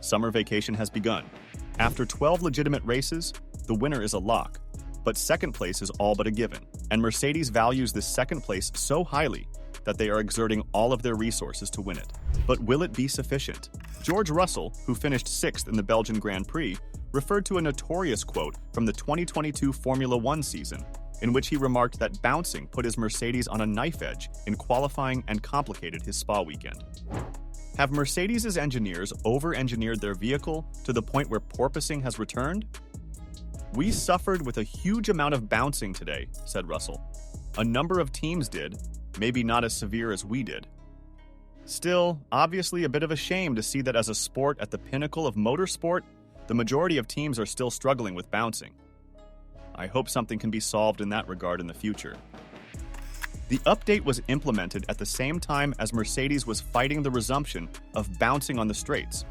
Summer vacation has begun. After 12 legitimate races, the winner is a lock. But second place is all but a given, and Mercedes values this second place so highly that they are exerting all of their resources to win it. But will it be sufficient? George Russell, who finished 6th in the Belgian Grand Prix, referred to a notorious quote from the 2022 Formula One season, in which he remarked that bouncing put his Mercedes on a knife edge in qualifying and complicated his Spa weekend. Have Mercedes' engineers over-engineered their vehicle to the point where porpoising has returned? "We suffered with a huge amount of bouncing today," said Russell. "A number of teams did, maybe not as severe as we did. Still, obviously a bit of a shame to see that as a sport at the pinnacle of motorsport, the majority of teams are still struggling with bouncing. I hope something can be solved in that regard in the future." The update was implemented at the same time as Mercedes was fighting the resumption of bouncing on the straights.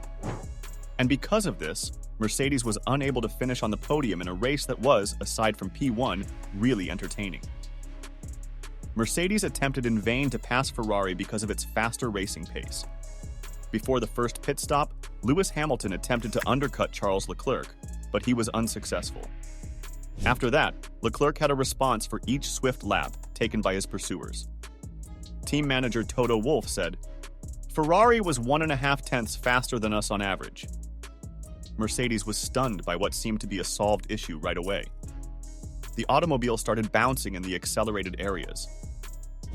And because of this, Mercedes was unable to finish on the podium in a race that was, aside from P1, really entertaining. Mercedes attempted in vain to pass Ferrari because of its faster racing pace. Before the first pit stop, Lewis Hamilton attempted to undercut Charles Leclerc, but he was unsuccessful. After that, Leclerc had a response for each swift lap taken by his pursuers. Team manager Toto Wolff said, "Ferrari was 1.5 tenths faster than us on average." Mercedes was stunned by what seemed to be a solved issue right away. The automobile started bouncing in the accelerated areas.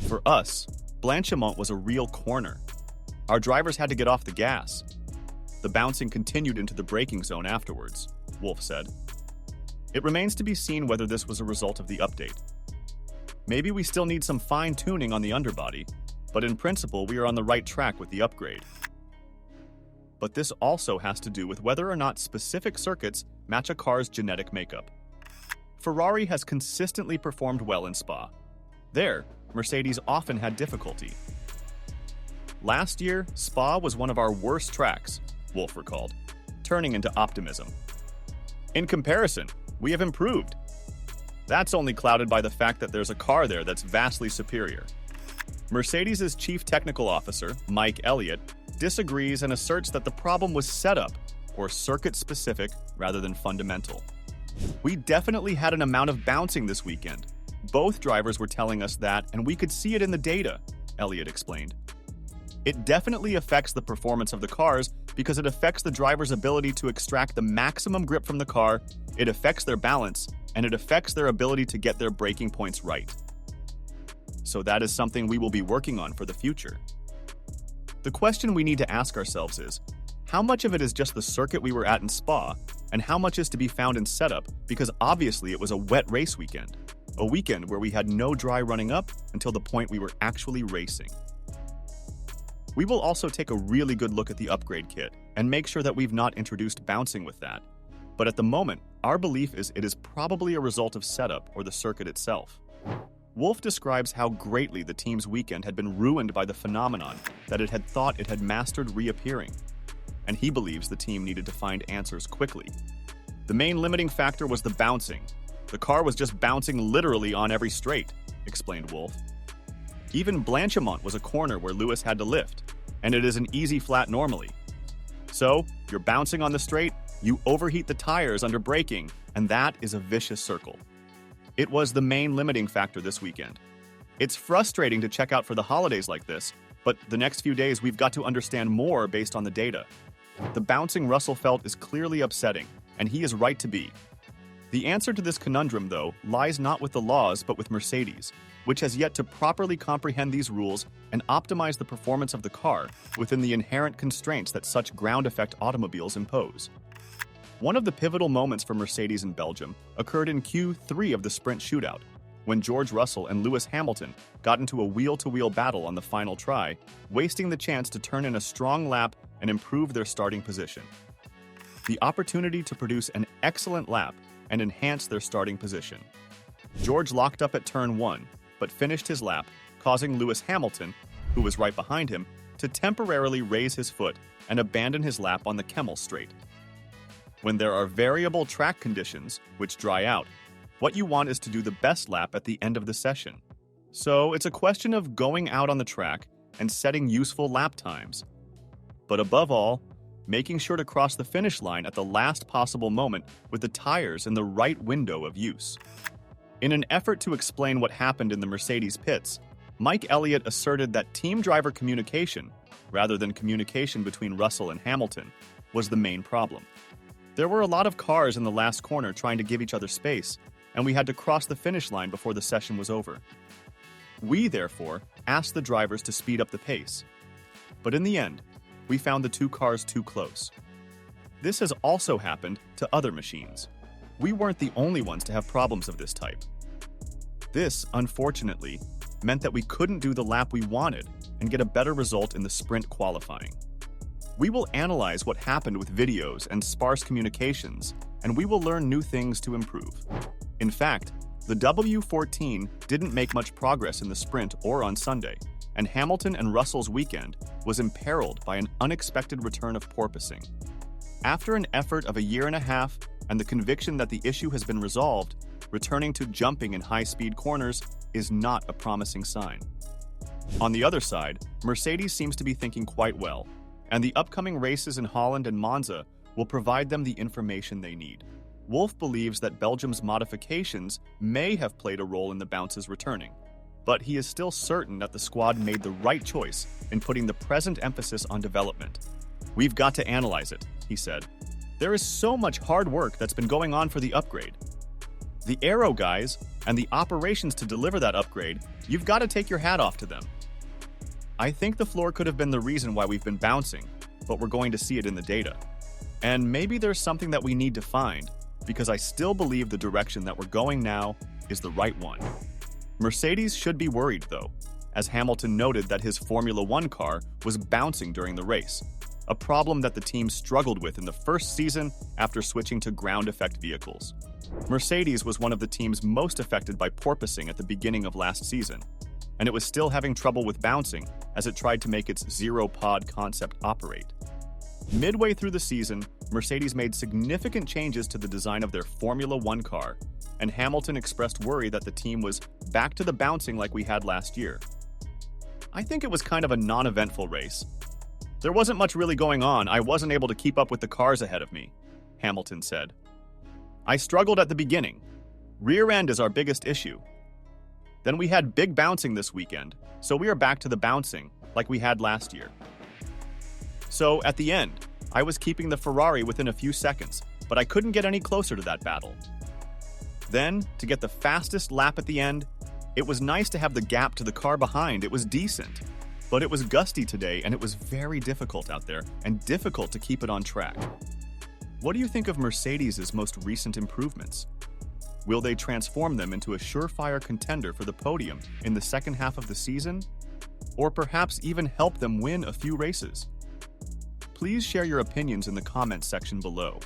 "For us, Blanchimont was a real corner. Our drivers had to get off the gas. The bouncing continued into the braking zone afterwards," Wolff said. It remains to be seen whether this was a result of the update. Maybe we still need some fine-tuning on the underbody, but in principle we are on the right track with the upgrade. But this also has to do with whether or not specific circuits match a car's genetic makeup. Ferrari has consistently performed well in Spa. There, Mercedes often had difficulty. "Last year, Spa was one of our worst tracks," Wolff recalled, turning into optimism. "In comparison, we have improved. That's only clouded by the fact that there's a car there that's vastly superior." Mercedes' chief technical officer, Mike Elliott, disagrees and asserts that the problem was setup, or circuit-specific rather than fundamental. "We definitely had an amount of bouncing this weekend. Both drivers were telling us that, and we could see it in the data," Elliott explained. "It definitely affects the performance of the cars because it affects the driver's ability to extract the maximum grip from the car, it affects their balance, and it affects their ability to get their braking points right. So that is something we will be working on for the future." The question we need to ask ourselves is, how much of it is just the circuit we were at in Spa, and how much is to be found in setup because obviously it was a wet race weekend, a weekend where we had no dry running up until the point we were actually racing. We will also take a really good look at the upgrade kit and make sure that we've not introduced bouncing with that. But at the moment, our belief is it is probably a result of setup or the circuit itself. Wolff describes how greatly the team's weekend had been ruined by the phenomenon that it had thought it had mastered reappearing, and he believes the team needed to find answers quickly. "The main limiting factor was the bouncing. The car was just bouncing literally on every straight," explained Wolff. "Even Blanchimont was a corner where Lewis had to lift, and it is an easy flat normally. So, you're bouncing on the straight, you overheat the tires under braking, and that is a vicious circle. It was the main limiting factor this weekend. It's frustrating to check out for the holidays like this, but the next few days we've got to understand more based on the data. The bouncing Russell felt is clearly upsetting, and he is right to be. The answer to this conundrum, though, lies not with the laws but with Mercedes, which has yet to properly comprehend these rules and optimize the performance of the car within the inherent constraints that such ground effect automobiles impose." One of the pivotal moments for Mercedes in Belgium occurred in Q3 of the sprint shootout, when George Russell and Lewis Hamilton got into a wheel-to-wheel battle on the final try, wasting the chance to turn in a strong lap and improve their starting position. The opportunity to produce an excellent lap and enhance their starting position. George locked up at turn 1, but finished his lap, causing Lewis Hamilton, who was right behind him, to temporarily raise his foot and abandon his lap on the Kemmel straight. When there are variable track conditions, which dry out, what you want is to do the best lap at the end of the session. So it's a question of going out on the track and setting useful lap times. But above all, making sure to cross the finish line at the last possible moment with the tires in the right window of use. In an effort to explain what happened in the Mercedes pits, Mike Elliott asserted that team driver communication, rather than communication between Russell and Hamilton, was the main problem. There were a lot of cars in the last corner trying to give each other space, and we had to cross the finish line before the session was over. We, therefore, asked the drivers to speed up the pace. But in the end, we found the two cars too close. This has also happened to other machines. We weren't the only ones to have problems of this type. This, unfortunately, meant that we couldn't do the lap we wanted and get a better result in the sprint qualifying. We will analyze what happened with videos and sparse communications, and we will learn new things to improve. In fact, the W14 didn't make much progress in the sprint or on Sunday, and Hamilton and Russell's weekend was imperiled by an unexpected return of porpoising. After an effort of a year and a half and the conviction that the issue has been resolved, returning to jumping in high-speed corners is not a promising sign. On the other side, Mercedes seems to be thinking quite well, and the upcoming races in Holland and Monza will provide them the information they need. Wolff believes that Belgium's modifications may have played a role in the bounces returning, but he is still certain that the squad made the right choice in putting the present emphasis on development. "We've got to analyze it," he said. "There is so much hard work that's been going on for the upgrade. The aero guys and the operations to deliver that upgrade, you've got to take your hat off to them. I think the floor could have been the reason why we've been bouncing, but we're going to see it in the data. And maybe there's something that we need to find, because I still believe the direction that we're going now is the right one." Mercedes should be worried, though, as Hamilton noted that his Formula One car was bouncing during the race, a problem that the team struggled with in the first season after switching to ground effect vehicles. Mercedes was one of the teams most affected by porpoising at the beginning of last season, and it was still having trouble with bouncing as it tried to make its zero-pod concept operate. Midway through the season, Mercedes made significant changes to the design of their Formula One car, and Hamilton expressed worry that the team was back to the bouncing like we had last year. "I think it was kind of a non-eventful race. There wasn't much really going on. I wasn't able to keep up with the cars ahead of me," Hamilton said. "I struggled at the beginning. Rear end is our biggest issue. Then we had big bouncing this weekend, so we are back to the bouncing like we had last year. So at the end, I was keeping the Ferrari within a few seconds, but I couldn't get any closer to that battle. Then, to get the fastest lap at the end, it was nice to have the gap to the car behind. It was decent. But it was gusty today, and it was very difficult out there, and difficult to keep it on track." What do you think of Mercedes' most recent improvements? Will they transform them into a surefire contender for the podium in the second half of the season? Or perhaps even help them win a few races? Please share your opinions in the comments section below.